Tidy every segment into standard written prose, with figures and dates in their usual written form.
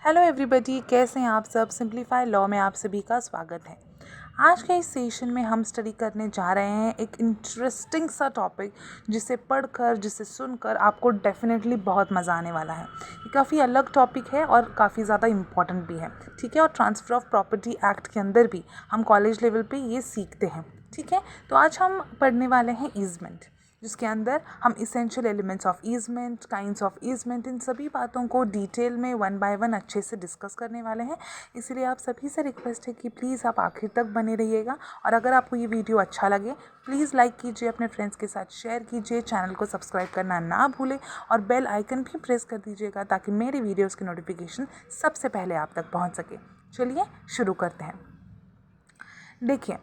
Hello everybody, कैसे हैं आप सब। सिंप्लीफाई लॉ में आप सभी का स्वागत है। आज के इस सेशन में हम स्टडी करने जा रहे हैं एक इंटरेस्टिंग सा टॉपिक, जिसे पढ़कर जिसे सुनकर आपको डेफिनेटली बहुत मज़ा आने वाला है। ये काफ़ी अलग टॉपिक है और काफ़ी ज़्यादा इम्पॉर्टेंट भी है, ठीक है। और ट्रांसफ़र ऑफ प्रॉपर्टी एक्ट के अंदर भी हम कॉलेज लेवल पे ये सीखते हैं, ठीक है। तो आज हम पढ़ने वाले हैं ईजमेंट, जिसके अंदर हम essential elements of easement, kinds of easement, इन सभी बातों को डिटेल में वन बाय वन अच्छे से डिस्कस करने वाले हैं। इसलिए आप सभी से रिक्वेस्ट है कि प्लीज़ आप आखिर तक बने रहिएगा। और अगर आपको ये वीडियो अच्छा लगे प्लीज़ लाइक कीजिए, अपने फ्रेंड्स के साथ शेयर कीजिए, चैनल को सब्सक्राइब करना ना भूलें और बेल आइकन भी प्रेस कर दीजिएगा ताकि मेरी वीडियोज़ की नोटिफिकेशन सबसे पहले आप तक पहुँच सके। चलिए शुरू करते हैं। देखिए,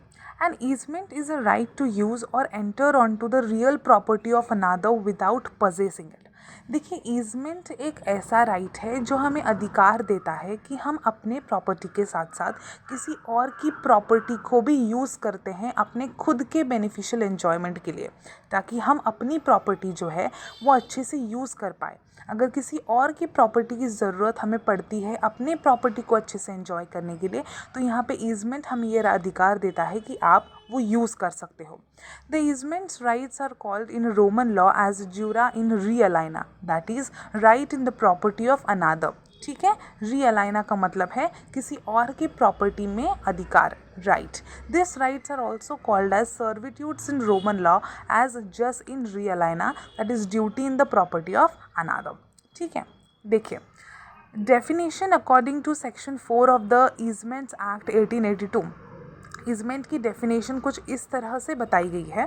an easement is a right to use or enter onto the real property of another without possessing it। देखिए, ईजमेंट एक ऐसा राइट है जो हमें अधिकार देता है कि हम अपने प्रॉपर्टी के साथ साथ किसी और की प्रॉपर्टी को भी यूज़ करते हैं अपने खुद के बेनिफिशियल एन्जॉयमेंट के लिए, ताकि हम अपनी प्रॉपर्टी जो है वो अच्छे से यूज़ कर पाए। अगर किसी और की प्रॉपर्टी की ज़रूरत हमें पड़ती है अपने प्रॉपर्टी को अच्छे से एंजॉय करने के लिए, तो यहाँ पे ईजमेंट हमें ये अधिकार देता है कि आप वो यूज़ कर सकते हो। The easements rights are called in Roman law as jura in re aliena, that is right in the property of another, ठीक है। रीअलाइना का मतलब है किसी और की प्रॉपर्टी में अधिकार, right. This rights are also called as servitudes in Roman law as jus in re aliena, that is duty in the property of another, ठीक है। देखिए, definition according to section 4 of the easements act 1882, easement की definition कुछ इस तरह से बताई गई है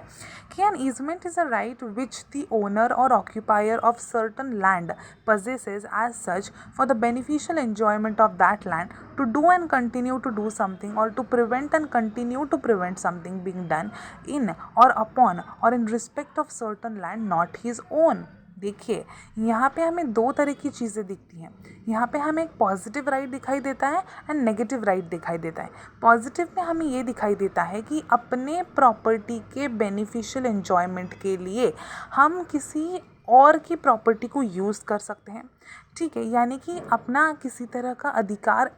कि an easement is a right which the owner or occupier of certain land possesses as such for the beneficial enjoyment of that land to do and continue to do something or to prevent and continue to prevent something being done in or upon or in respect of certain land not his own। देखिए, यहाँ पे हमें दो तरह की चीज़ें दिखती हैं। यहाँ पे हमें एक पॉजिटिव राइट दिखाई देता है एंड नेगेटिव राइट दिखाई देता है। पॉजिटिव में हमें ये दिखाई देता है कि अपने प्रॉपर्टी के बेनिफिशियल एन्जॉयमेंट के लिए हम किसी और की प्रॉपर्टी को यूज़ कर सकते हैं, ठीक है। यानी कि अपना किसी तरह का अधिकार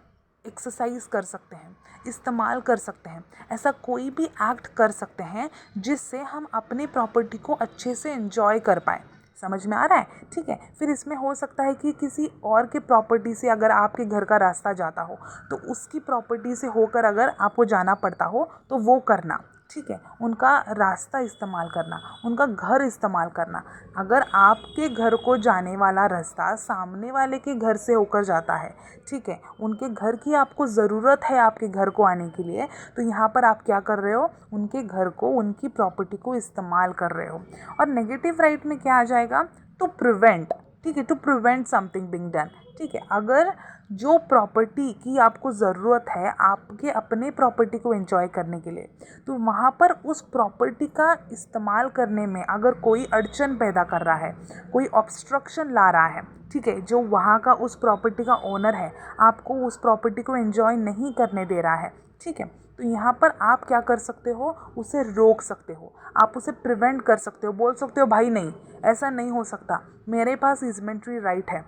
एक्सरसाइज कर सकते हैं, इस्तेमाल कर सकते हैं, ऐसा कोई भी एक्ट कर सकते हैं जिससे हम अपने प्रॉपर्टी को अच्छे से एंजॉय कर पाएँ। समझ में आ रहा है, ठीक है। फिर इसमें हो सकता है कि किसी और के प्रॉपर्टी से अगर आपके घर का रास्ता जाता हो तो उसकी प्रॉपर्टी से होकर अगर आपको जाना पड़ता हो तो वो करना, ठीक है। उनका रास्ता इस्तेमाल करना, उनका घर इस्तेमाल करना। अगर आपके घर को जाने वाला रास्ता सामने वाले के घर से होकर जाता है, ठीक है, उनके घर की आपको ज़रूरत है आपके घर को आने के लिए, तो यहाँ पर आप क्या कर रहे हो, उनके घर को, उनकी प्रॉपर्टी को इस्तेमाल कर रहे हो। और नेगेटिव राइट में क्या आ जाएगा, टू प्रिवेंट, ठीक है, to prevent something being done, ठीक है। अगर जो प्रॉपर्टी की आपको ज़रूरत है आपके अपने प्रॉपर्टी को एंजॉय करने के लिए, तो वहाँ पर उस प्रॉपर्टी का इस्तेमाल करने में अगर कोई अड़चन पैदा कर रहा है, कोई ऑब्स्ट्रक्शन ला रहा है, ठीक है, जो वहाँ का उस प्रॉपर्टी का ओनर है आपको उस प्रॉपर्टी को एंजॉय नहीं करने दे रहा है, ठीक है, तो यहाँ पर आप क्या कर सकते हो, उसे रोक सकते हो, आप उसे प्रिवेंट कर सकते हो। बोल सकते हो भाई नहीं, ऐसा नहीं हो सकता, मेरे पास इजमेंट्री राइट है,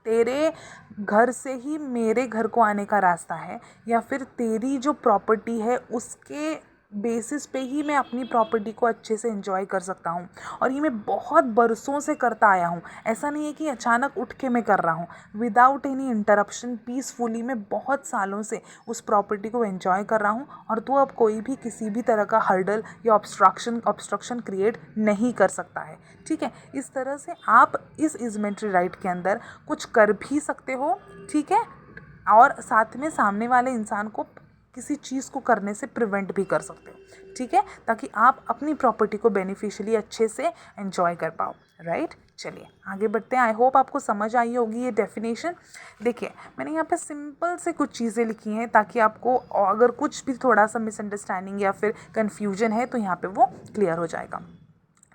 तेरे घर से ही मेरे घर को आने का रास्ता है, या फिर तेरी जो प्रॉपर्टी है उसके बेसिस पे ही मैं अपनी प्रॉपर्टी को अच्छे से एंजॉय कर सकता हूँ। और ये मैं बहुत बरसों से करता आया हूँ, ऐसा नहीं है कि अचानक उठ के मैं कर रहा हूँ। विदाउट एनी इंटरप्शन पीसफुली मैं बहुत सालों से उस प्रॉपर्टी को एंजॉय कर रहा हूँ, और तो अब कोई भी किसी भी तरह का हर्डल या ऑब्स्ट्रक्शन क्रिएट नहीं कर सकता है, ठीक है। इस तरह से आप इस इजमेंट्री राइट के अंदर कुछ कर भी सकते हो, ठीक है, और साथ में सामने वाले इंसान को किसी चीज़ को करने से प्रिवेंट भी कर सकते हो, ठीक है, ताकि आप अपनी प्रॉपर्टी को बेनिफिशियली अच्छे से एंजॉय कर पाओ, राइट। चलिए आगे बढ़ते हैं। आई होप आपको समझ आई होगी ये डेफिनेशन। देखिए, मैंने यहाँ पे सिंपल से कुछ चीज़ें लिखी हैं ताकि आपको अगर कुछ भी थोड़ा सा मिसअंडरस्टैंडिंग या फिर कन्फ्यूजन है तो यहाँ पे वो क्लियर हो जाएगा।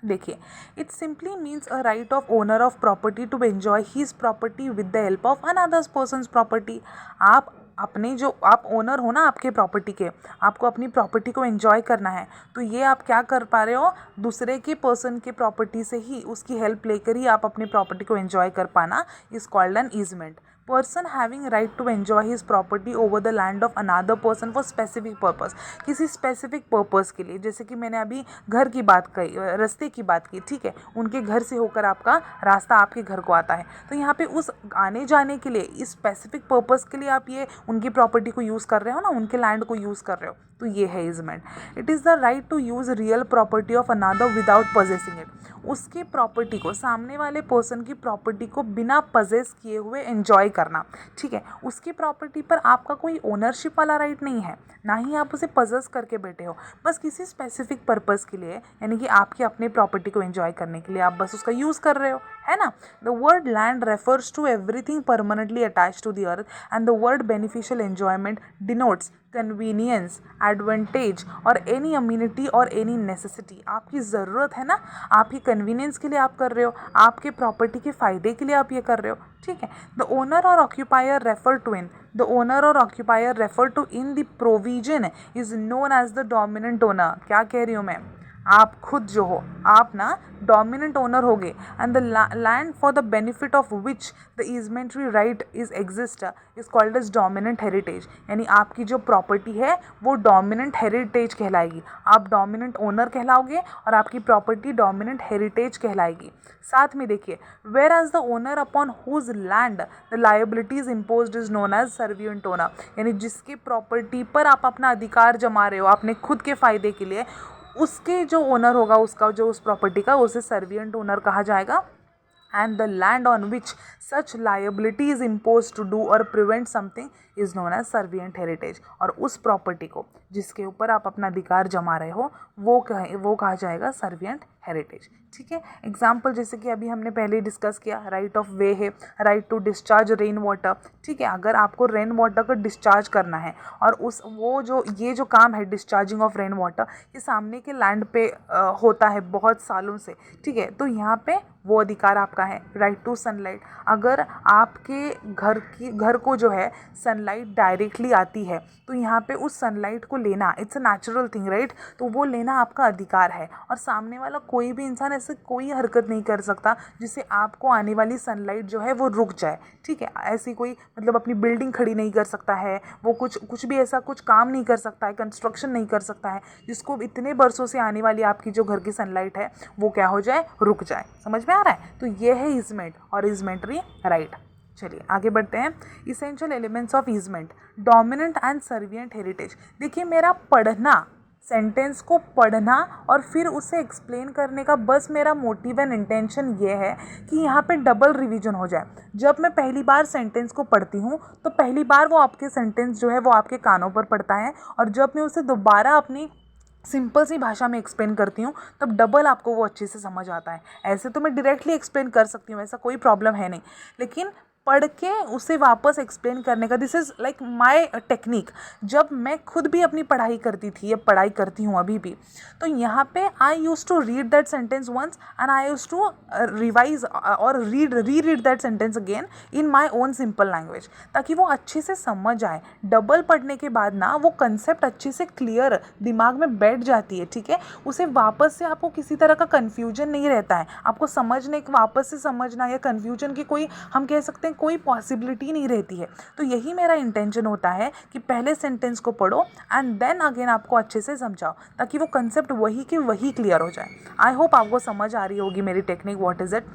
देखिए, it simply means a right of owner of property to enjoy his property with the help of another's persons property. आप अपने जो आप ओनर हो ना आपके प्रॉपर्टी के, आपको अपनी प्रॉपर्टी को एंजॉय करना है, तो ये आप क्या कर पा रहे हो, दूसरे के पर्सन के प्रॉपर्टी से ही उसकी हेल्प लेकर ही आप अपनी प्रॉपर्टी को एंजॉय कर पाना is called an easement. Person having right to enjoy his property over the land of another person for specific purpose, किसी स्पेसिफिक पर्पस के लिए। जैसे कि मैंने अभी घर की बात कही, रास्ते की बात की, ठीक है, उनके घर से होकर आपका रास्ता आपके घर को आता है, तो यहाँ पे उस आने जाने के लिए इस स्पेसिफिक पर्पस के लिए आप ये उनकी प्रॉपर्टी को यूज़ कर रहे हो ना, उनके लैंड को यूज़ कर रहे हो, तो ये है easement. It is the right to use real property of another without possessing it, उसकी प्रॉपर्टी को, सामने वाले पर्सन की प्रॉपर्टी को बिना पजेस किए हुए एंजॉय करना, ठीक है। उसकी प्रॉपर्टी पर आपका कोई ओनरशिप वाला राइट नहीं है, ना ही आप उसे पजेस करके बैठे हो, बस किसी स्पेसिफिक पर्पस के लिए, यानी कि आपकी अपनी प्रॉपर्टी को एंजॉय करने के लिए आप बस उसका यूज़ कर रहे हो, है ना। The word land refers to everything permanently attach to the earth and the word beneficial enjoyment denotes convenience, advantage और एनी अम्यूनिटी और एनी नेसेसिटी। आपकी ज़रूरत है ना, आपकी कन्वीनियंस के लिए आप कर रहे हो, आपके प्रॉपर्टी के फ़ायदे के लिए आप ये कर रहे हो, ठीक है। The owner or occupier refer to in, the owner or occupier refer to in the provision is known as the dominant owner. क्या कह रही हूँ मैं, आप खुद जो हो, आप ना डोमिनेंट ओनर होगे, and the land for the benefit of which the easementary right is exist is called as dominant heritage. यानी आपकी जो प्रॉपर्टी है वो डोमिनेंट हेरिटेज कहलाएगी, आप डोमिनेंट ओनर कहलाओगे और आपकी प्रॉपर्टी डोमिनेंट हेरिटेज कहलाएगी। साथ में देखिए, where as the owner upon whose land the liabilities imposed is known as servient owner, यानी जिसकी प्रॉपर्टी पर आप अपना अधिकार जमा रहे हो अपने खुद के फायदे के लिए, उसके जो ओनर होगा, उसका जो उस प्रॉपर्टी का, उसे सर्विएंट ओनर कहा जाएगा। And the land on which such liability is impose to do or prevent something is known as servient heritage, और उस प्रॉपर्टी को जिसके ऊपर आप अपना अधिकार जमा रहे हो वो कहा जाएगा सर्विएंट हेरिटेज, ठीक है। एग्जाम्पल जैसे कि अभी हमने पहले डिस्कस किया, राइट ऑफ वे है, right to discharge rain water, ठीक है। अगर आपको रेन वाटर को डिस्चार्ज करना है और ये जो काम है डिस्चार्जिंग ऑफ रेन वाटर, ये सामने के लैंड पे होता है बहुत सालों से, ठीक है, तो यहाँ पे वो अधिकार आपका है। राइट टू सनलाइट, अगर आपके घर को जो है सनलाइट डायरेक्टली आती है तो यहाँ पे उस सनलाइट को लेना, it's a natural thing, right, तो वो लेना आपका अधिकार है, और सामने वाला कोई भी इंसान ऐसे कोई हरकत नहीं कर सकता जिससे आपको आने वाली सनलाइट जो है वो रुक जाए, ठीक है। ऐसी कोई मतलब अपनी बिल्डिंग खड़ी नहीं कर सकता है, वो कुछ भी ऐसा कुछ काम नहीं कर सकता है, कंस्ट्रक्शन नहीं कर सकता है जिसको इतने बरसों से आने वाली आपकी जो घर की सनलाइट है वो क्या हो जाए, रुक जाए। समझ में आ रहा है, तो ये है ईजमेंट और ईजमेंट्री राइट। चलिए आगे बढ़ते हैं। Essential elements of easement, dominant and servient heritage. देखिए, मेरा पढ़ना, सेंटेंस को पढ़ना और फिर उसे एक्सप्लेन करने का बस मेरा मोटिव एंड इंटेंशन ये है कि यहाँ पे डबल रिवीजन हो जाए। जब मैं पहली बार सेंटेंस को पढ़ती हूँ तो पहली बार वो आपके सेंटेंस जो है वो आपके कानों पर पड़ता है, और जब मैं उसे दोबारा अपनी सिंपल सी भाषा में एक्सप्लेन करती हूँ तब डबल आपको वो अच्छे से समझ आता है। ऐसे तो मैं डायरेक्टली एक्सप्लेन कर सकती हूँ, ऐसा कोई प्रॉब्लम है नहीं, लेकिन पढ़ के उसे वापस एक्सप्लेन करने का, this is like my technique. जब मैं खुद भी अपनी पढ़ाई करती थी या पढ़ाई करती हूँ अभी भी, तो यहाँ पे I use to read that sentence once and I use to revise or read that sentence again in my own simple language, ताकि वो अच्छे से समझ आए। डबल पढ़ने के बाद ना वो कंसेप्ट अच्छे से क्लियर दिमाग में बैठ जाती है, ठीक है। उसे वापस से आपको किसी तरह का कन्फ्यूजन नहीं रहता है, आपको समझने वापस से समझना या कन्फ्यूजन की कोई, हम कह सकते हैं, कोई पॉसिबिलिटी नहीं रहती है। तो यही मेरा इंटेंशन होता है कि पहले सेंटेंस को पढ़ो एंड देन अगेन आपको अच्छे से समझाओ, ताकि वो कंसेप्ट वही के वही क्लियर हो जाए। आई होप आपको समझ आ रही होगी मेरी टेक्निक, व्हाट इज़ इट,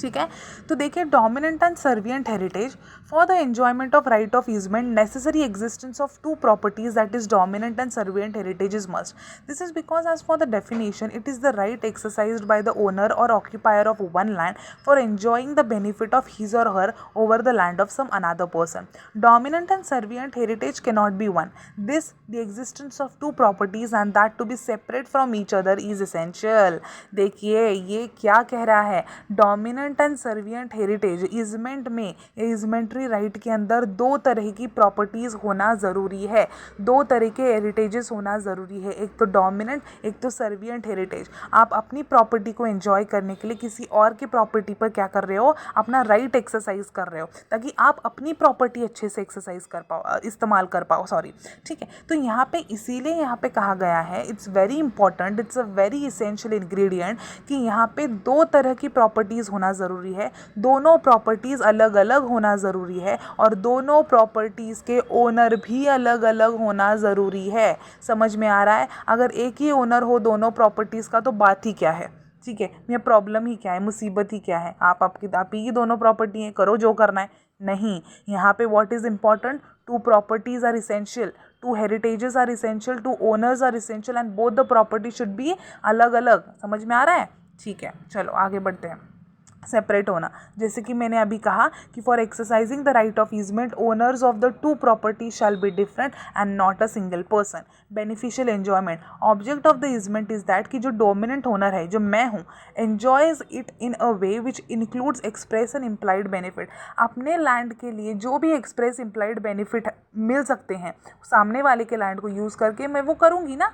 ठीक है। तो देखिए, dominant and servient heritage, for the enjoyment of right of easement necessary existence of two properties that is dominant and servient heritage is must. This is because as for the definition it is the right exercised by the owner or occupier of one land for enjoying the benefit of his or her over the land of some another person. Dominant and servient heritage cannot be one. This the existence of two properties and that to be separate from each other is essential. देखिए ये क्या कह रहा है, dominant and servient heritage, easement में, easementary right के अंदर दो तरह की प्रॉपर्टीज होना ज़रूरी है, दो तरह के हेरिटेजेस होना ज़रूरी है, एक तो डोमिनेंट, एक तो सर्विएंट हेरिटेज। आप अपनी प्रॉपर्टी को एंजॉय करने के लिए किसी और की प्रॉपर्टी पर क्या कर रहे हो, अपना राइट एक्सरसाइज कर रहे हो, ताकि आप अपनी प्रॉपर्टी अच्छे से एक्सरसाइज कर पाओ, इस्तेमाल कर पाओ, सॉरी, ठीक है। तो यहाँ पे इसीलिए यहाँ पे कहा गया है, it's very important, it's a very essential ingredient, कि यहाँ पे दो तरह की प्रॉपर्टीज़ होना ज़रूरी है, दोनों प्रॉपर्टीज़ अलग अलग होना ज़रूरी है और दोनों प्रॉपर्टीज़ के ओनर भी अलग अलग होना ज़रूरी है। समझ में आ रहा है? अगर एक ही ओनर हो दोनों प्रॉपर्टीज़ का तो बात ही क्या है, ठीक है, ये प्रॉब्लम ही क्या है, मुसीबत ही क्या है। आप ही की दोनों प्रॉपर्टी हैं, करो जो करना है। नहीं, यहाँ पे what is important, two properties are essential, two heritages are essential, two owners are essential and both the property should be अलग अलग। समझ में आ रहा है? ठीक है, चलो आगे बढ़ते हैं। सेपरेट होना, जैसे कि मैंने अभी कहा कि for exercising the right of easement owners of the two property shall be different and not a single person. Beneficial enjoyment, object of the easement is that कि जो डोमिनेंट ओनर है, जो मैं हूँ, enjoys it in a way which includes express and implied benefit. अपने land के लिए जो भी एक्सप्रेस इम्प्लाइड बेनिफिट मिल सकते हैं सामने वाले के लैंड को यूज़ करके मैं वो करूँगी ना,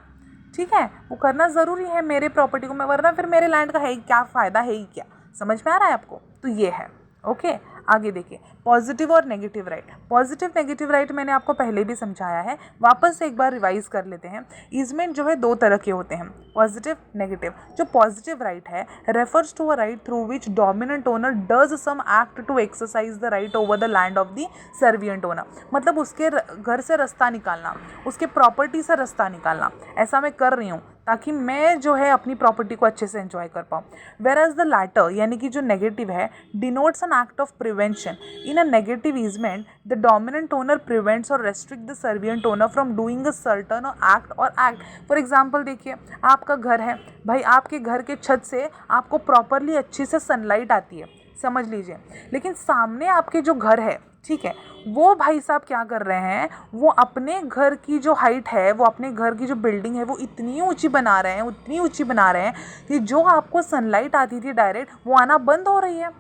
ठीक है, वो करना ज़रूरी है मेरे प्रॉपर्टी को, मैं वरना फिर मेरे लैंड का है क्या फ़ायदा, है ही क्या। समझ में आ रहा है आपको? तो ये है। ओके, आगे देखिए, पॉजिटिव और negative right. Positive negative right मैंने आपको पहले भी समझाया है, वापस से एक बार रिवाइज कर लेते हैं। ईजमेंट जो है दो तरह के होते हैं, पॉजिटिव नेगेटिव। जो पॉजिटिव राइट है refers to a right through which dominant owner does some act to exercise the right over the land of the servient owner. मतलब उसके घर से रास्ता निकालना, उसके प्रॉपर्टी से रास्ता निकालना, ऐसा मैं कर रही हूँ ताकि मैं जो है अपनी प्रॉपर्टी को अच्छे से एंजॉय कर पाऊँ। वेर एज द लैटर यानी कि जो नेगेटिव है denotes an act of prevention. In a negative easement the dominant owner prevents or restrict the servient owner from doing a certain act or act. For example देखिए, आपका घर है भाई, आपके घर के छत से आपको प्रॉपरली अच्छी से सनलाइट आती है, समझ लीजिए, लेकिन सामने आपके जो घर है, ठीक है, वो भाई साहब क्या कर रहे हैं, वो अपने घर की जो हाइट है, वो अपने घर की जो बिल्डिंग है वो इतनी ऊंची बना रहे हैं, उतनी ऊंची बना रहे हैं कि जो आपको सनलाइट आती थी डायरेक्ट वो आना बंद हो रही है।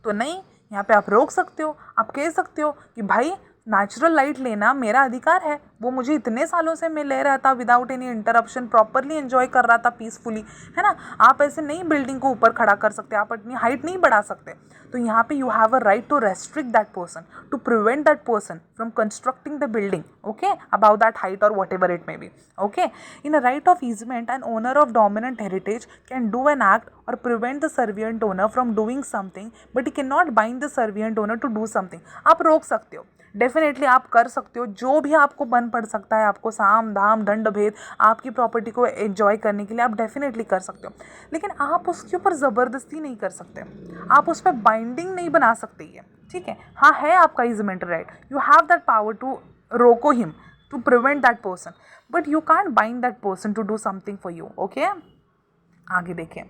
तो नहीं, यहाँ पे आप रोक सकते हो, आप कह सकते हो कि भाई नेचुरल लाइट लेना मेरा अधिकार है, वो मुझे इतने सालों से मैं ले रहा था without any interruption, properly enjoy कर रहा था पीसफुली, है ना। आप ऐसे नहीं बिल्डिंग को ऊपर खड़ा कर सकते, आप अपनी हाइट नहीं बढ़ा सकते। तो यहाँ पे you have a right to restrict that person, to prevent that person from constructing the building, okay, about that height or whatever it may be, okay. In a right of easement an owner of dominant heritage can do an act or prevent the servient owner from doing something but he cannot bind the servient owner to do something। आप रोक सकते हो, definitely आप कर सकते हो, जो भी आपको बन पड़ सकता है, आपको साम दाम दंड भेद आपकी प्रॉपर्टी को एंजॉय करने के लिए आप डेफिनेटली कर सकते हो, लेकिन आप उसके ऊपर ज़बरदस्ती नहीं कर सकते, आप उस पर बाइंडिंग नहीं बना सकते ये, ठीक है। हाँ, है आपका easement right, you have that power to रोको him, to prevent that person, but you can't bind that person to do something for you, okay. आगे देखें,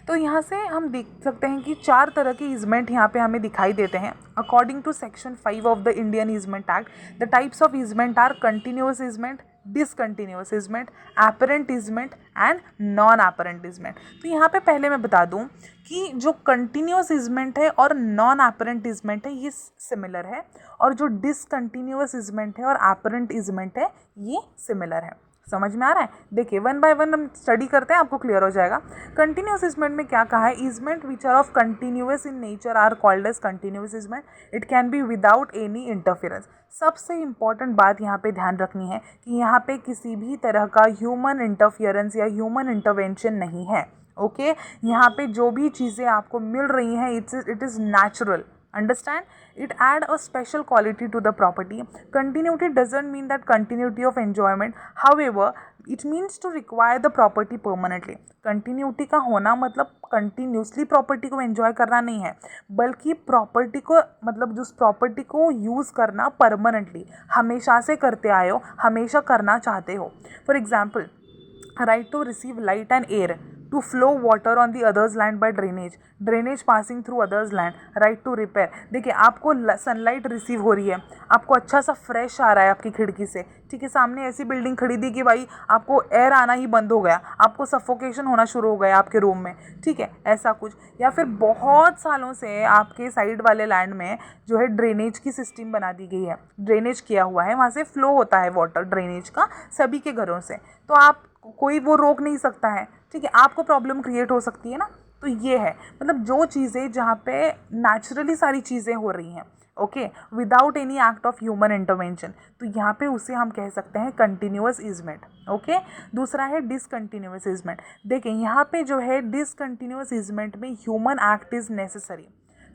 तो यहाँ से हम देख सकते हैं कि चार तरह के ईजमेंट यहाँ पे हमें दिखाई देते हैं। According to section 5 of the Indian easement act, the types of easement are continuous easement, discontinuous easement, apparent easement and non apparent easement. तो यहाँ पे पहले मैं बता दूँ कि जो कंटिन्यूअस ईजमेंट है और नॉन एपरेंट ईजमेंट है ये सिमिलर है, और जो डिसकंटिन्यूअस ईजमेंट है और एपरेंट ईजमेंट है ये सिमिलर है। समझ में आ रहा है? देखिए, वन बाय वन हम स्टडी करते हैं, आपको क्लियर हो जाएगा। कंटिन्यूअस ईजमेंट में क्या कहा है, easement which are of continuous in nature are called as continuous easement, it can be without any interference. सबसे इंपॉर्टेंट बात यहाँ पे ध्यान रखनी है कि यहाँ पे किसी भी तरह का ह्यूमन इंटरफियरेंस या ह्यूमन इंटरवेंशन नहीं है, ओके। यहाँ पे जो भी चीज़ें आपको मिल रही हैं it is natural, understand, it add a special quality to the property. Continuity doesn't mean that continuity of enjoyment, however it means to require the property permanently। Continuity का होना मतलब कंटिन्यूसली प्रॉपर्टी को एंजॉय करना नहीं है, बल्कि property को मतलब जिस प्रॉपर्टी को यूज़ करना परमानेंटली, हमेशा से करते आए हो, हमेशा करना चाहते हो। For example, right to receive light and air, to flow water on the other's land by drainage passing through others land, right to repair। देखिए, आपको सनलाइट रिसीव हो रही है, आपको अच्छा सा फ्रेश आ रहा है आपकी खिड़की से, ठीक है, सामने ऐसी बिल्डिंग खरीदी कि भाई आपको एयर आना ही बंद हो गया, आपको सफोकेशन होना शुरू हो गया आपके रूम में, ठीक है, ऐसा कुछ। या फिर बहुत सालों से आपके साइड वाले लैंड में जो है ड्रेनेज की सिस्टम बना दी गई है, ड्रेनेज किया हुआ है, वहाँ से फ्लो होता है वाटर ड्रेनेज का सभी के घरों से, तो आप कोई वो रोक नहीं सकता है, ठीक है, आपको प्रॉब्लम क्रिएट हो सकती है ना। तो ये है मतलब जो चीज़ें जहाँ पे नेचुरली सारी चीज़ें हो रही हैं, okay, without any act of human intervention, तो यहाँ पे उसे हम कह सकते हैं कंटिन्यूअस ईजमेंट। ओके, दूसरा है डिसकंटिन्यूअस ईजमेंट। देखें यहाँ पे जो है डिसकंटिन्यूअस ईजमेंट में human act is necessary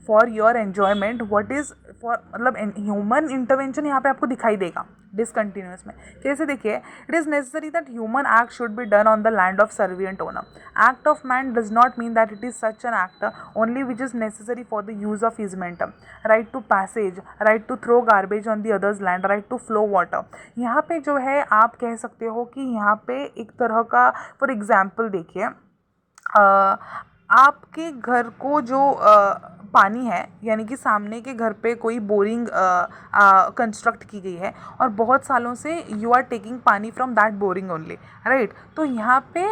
for your enjoyment, what is for मतलब ह्यूमन इंटरवेंशन यहाँ पे आपको दिखाई देगा डिसकंटिन्यूअस में। कैसे देखिए, it is necessary that human act should be done on the land of servient owner. Act of man does not mean that it is such an act only which is necessary for the use of easement, right to passage, right to throw garbage on the others land, right to flow water. यहाँ पे जो है आप कह सकते हो कि यहाँ पे एक तरह का, फॉर एग्जाम्पल देखिए, आपके घर को जो पानी है, यानी कि सामने के घर पे कोई बोरिंग कंस्ट्रक्ट की गई है और बहुत सालों से यू आर टेकिंग पानी from that boring only, right. तो यहाँ पे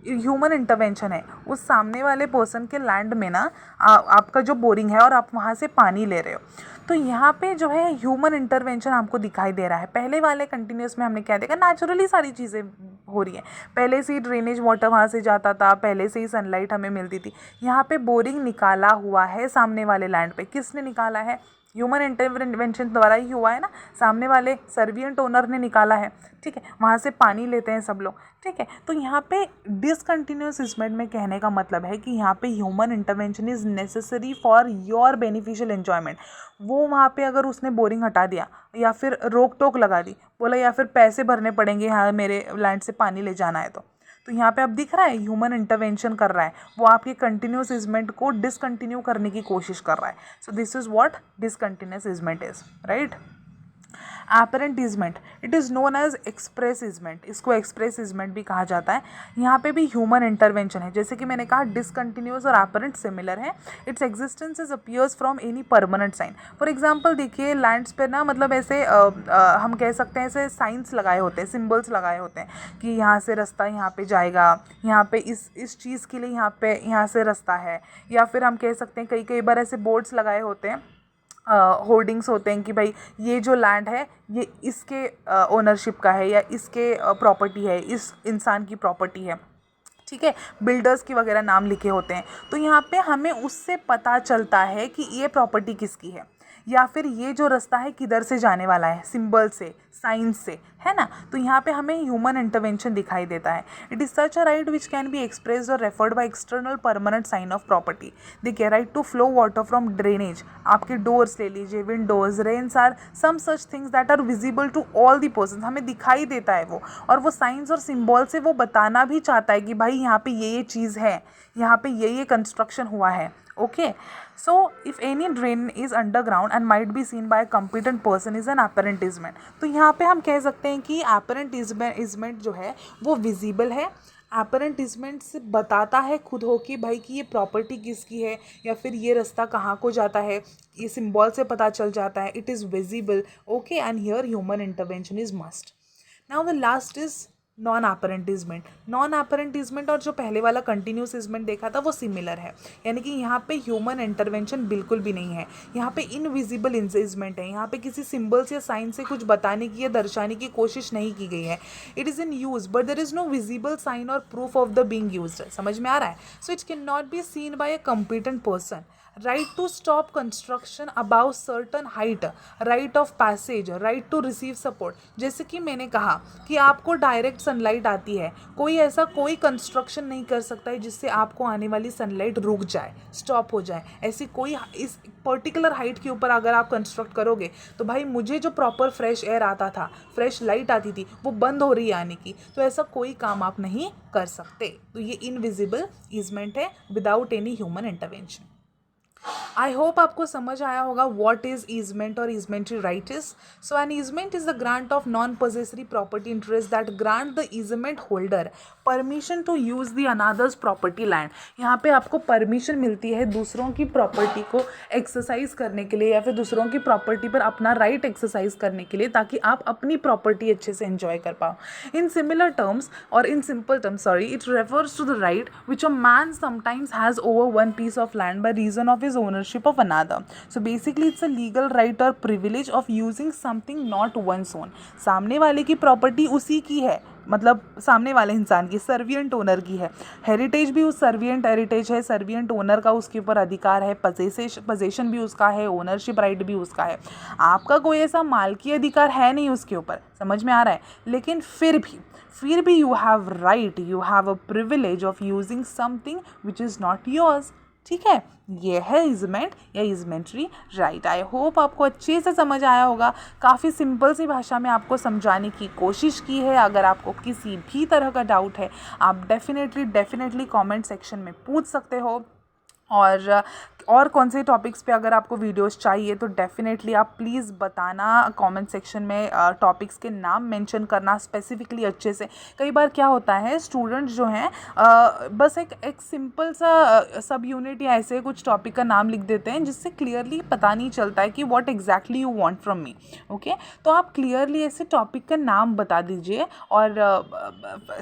ह्यूमन इंटरवेंशन है उस सामने वाले पर्सन के लैंड में ना, आपका जो बोरिंग है और आप वहाँ से पानी ले रहे हो, तो यहाँ पे जो है ह्यूमन इंटरवेंशन आपको दिखाई दे रहा है। पहले वाले कंटिन्यूस में हमने क्या देखा, नेचुरली सारी चीज़ें हो रही हैं, पहले से ही ड्रेनेज वाटर वहाँ से जाता था, पहले से ही सनलाइट हमें मिलती थी। यहाँ पे बोरिंग निकाला हुआ है सामने वाले लैंड पे, किसने निकाला है, ह्यूमन इंटरवेंशन द्वारा ही हुआ है ना, सामने वाले सर्वियंट ओनर ने निकाला है, ठीक है। वहाँ से पानी लेते हैं सब लोग, ठीक है। तो यहाँ पे डिसकंटिन्यूअस ईजमेंट में कहने का मतलब है कि यहाँ पे human intervention is necessary for your beneficial enjoyment. वो वहाँ पे अगर उसने बोरिंग हटा दिया या फिर रोक टोक लगा दी, बोला या फिर पैसे भरने पड़ेंगे यहाँ मेरे लैंड से पानी ले जाना है, तो यहाँ पे अब दिख रहा है ह्यूमन इंटरवेंशन कर रहा है, वो आपके कंटिन्यूस ईजमेंट को डिसकंटिन्यू करने की कोशिश कर रहा है। So this is what discontinuous easement is, right. Apparent easement, it is known as express easement, इसको एक्सप्रेस ईजमेंट भी कहा जाता है। यहाँ पे भी ह्यूमन इंटरवेंशन है, जैसे कि मैंने कहा डिसकंटिन्यूस और एपरेंट सिमिलर है। Its existence is appears from any permanent sign. For example देखिए, लैंड्स पे ना मतलब ऐसे हम कह सकते हैं ऐसे साइंस लगाए होते हैं, सिम्बल्स लगाए होते हैं कि यहाँ से रास्ता यहाँ पे जाएगा, यहाँ पे इस चीज़ के लिए यहाँ से रास्ता है, या फिर हम कह सकते हैं कई बार ऐसे बोर्ड्स लगाए होते हैं, होर्डिंग्स होते हैं कि भाई ये जो लैंड है ये इसके ओनरशिप का है या इसके प्रॉपर्टी है, इस इंसान की प्रॉपर्टी है, ठीक है। बिल्डर्स की वगैरह नाम लिखे होते हैं, तो यहाँ पे हमें उससे पता चलता है कि ये प्रॉपर्टी किसकी है, या फिर ये जो रास्ता है किधर से जाने वाला है, सिंबल से, साइंस से, है ना। तो यहाँ पे हमें ह्यूमन इंटरवेंशन दिखाई देता है। It is such a right which can be expressed or referred by external permanent sign of property. देखिए, right to flow water from drainage, आपके डोर्स ले लीजिए, windows, rains are some such things that are visible to all the person, हमें दिखाई देता है वो, और वो साइंस और सिम्बॉल से वो बताना भी चाहता है कि भाई यहाँ पे ये चीज़ है, यहाँ पे ये कंस्ट्रक्शन हुआ है। Okay, so if any drain is underground and might be seen by a competent person is an apparent easement। तो यहाँ पे हम कह सकते हैं कि apparent easement जो है वो visible है। apparent easement से बताता है खुद हो कि भाई कि ये प्रॉपर्टी किसकी है, या फिर ये रास्ता कहाँ को जाता है, ये सिंबल से पता चल जाता है। It is visible, okay, and here human intervention is must. Now the last is non apparent easement. Non apparent easement और जो पहले वाला कंटिन्यूस ईजमेंट देखा था वो सिमिलर है, यानी कि यहाँ पे ह्यूमन इंटरवेंशन बिल्कुल भी नहीं है। यहाँ पे इनविजिबल ईजमेंट है, यहाँ पे किसी सिंबल्स या साइन से कुछ बताने की या दर्शाने की कोशिश नहीं की गई है। It is in use but there is no visible sign or proof of the being used. समझ में आ रहा है? So it can not be seen by a competent person. right to stop construction above certain height, right of passage, right to receive support। जैसे कि मैंने कहा कि आपको डायरेक्ट सनलाइट आती है, कोई ऐसा कोई कंस्ट्रक्शन नहीं कर सकता है जिससे आपको आने वाली सनलाइट रुक जाए, स्टॉप हो जाए। ऐसी कोई इस पर्टिकुलर हाइट के ऊपर अगर आप कंस्ट्रक्ट करोगे तो भाई मुझे जो प्रॉपर फ्रेश एयर आता था, फ्रेश लाइट आती थी, वो बंद हो रही है आने की, तो ऐसा कोई काम आप नहीं कर सकते। तो ये इनविजिबल ईजमेंट है without any human intervention. I hope आपको समझ आया होगा what is easement or easementary right is. So an easement is the grant of non possessory property interest that grant the easement holder permission to use the another's property land. यहाँ पे आपको permission मिलती है दूसरों की property को exercise करने के लिए, या फिर दूसरों की प्रॉपर्टी पर अपना राइट एक्सरसाइज करने के लिए, ताकि आप अपनी प्रॉपर्टी अच्छे से एंजॉय कर पाओ। इन सिमिलर टर्म्स और in simple terms it refers to the right which a man sometimes has over one piece of land by reason of his ownership of another। So basically it's a legal right or privilege of using something not one's own। सामने वाले की property उसी की है, मतलब सामने वाले इंसान की, सर्विएंट ओनर की है। हेरिटेज भी उस सर्विएंट हेरिटेज है, सर्विएंट ओनर का उसके ऊपर अधिकार है, पजेशन भी उसका है, ओनरशिप राइट भी उसका है। आपका कोई ऐसा मालकी अधिकार है नहीं उसके ऊपर, समझ में आ रहा है। लेकिन फिर भी you have right, you have a privilege of using something which is not yours. ठीक है, ये है इजमेंट या इजमेंट्री राइट। आई होप आपको अच्छे से समझ आया होगा। काफ़ी सिंपल सी भाषा में आपको समझाने की कोशिश की है। अगर आपको किसी भी तरह का डाउट है, आप डेफिनेटली कमेंट सेक्शन में पूछ सकते हो। और कौन से टॉपिक्स पे अगर आपको वीडियोस चाहिए तो डेफिनेटली आप प्लीज़ बताना कमेंट सेक्शन में, टॉपिक्स के नाम मेंशन करना स्पेसिफिकली अच्छे से। कई बार क्या होता है, स्टूडेंट्स जो हैं बस एक सिंपल सा सब यूनिट या ऐसे कुछ टॉपिक का नाम लिख देते हैं जिससे क्लियरली पता नहीं चलता है कि what exactly you want from me. Okay, तो आप क्लियरली ऐसे टॉपिक का नाम बता दीजिए और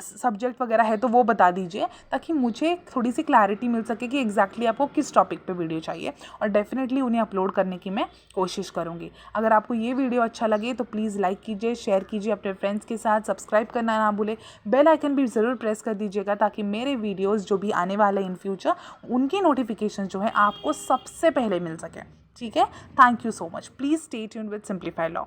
सब्जेक्ट वगैरह है तो वो बता दीजिए, ताकि मुझे थोड़ी सी क्लैरिटी मिल सके कि एग्जैक्टली आपको किस टॉपिक पे वीडियो चाहिए, और डेफिनेटली उन्हें अपलोड करने की मैं कोशिश करूँगी। अगर आपको ये वीडियो अच्छा लगे तो प्लीज़ लाइक कीजिए, शेयर कीजिए अपने फ्रेंड्स के साथ, सब्सक्राइब करना ना भूलें, बेल आइकन भी ज़रूर प्रेस कर दीजिएगा ताकि मेरे वीडियोज़ जो भी आने वाले इन फ्यूचर उनकी नोटिफिकेशन जो है आपको सबसे पहले मिल सके। ठीक है, thank you so much. Please stay tuned with simplify law.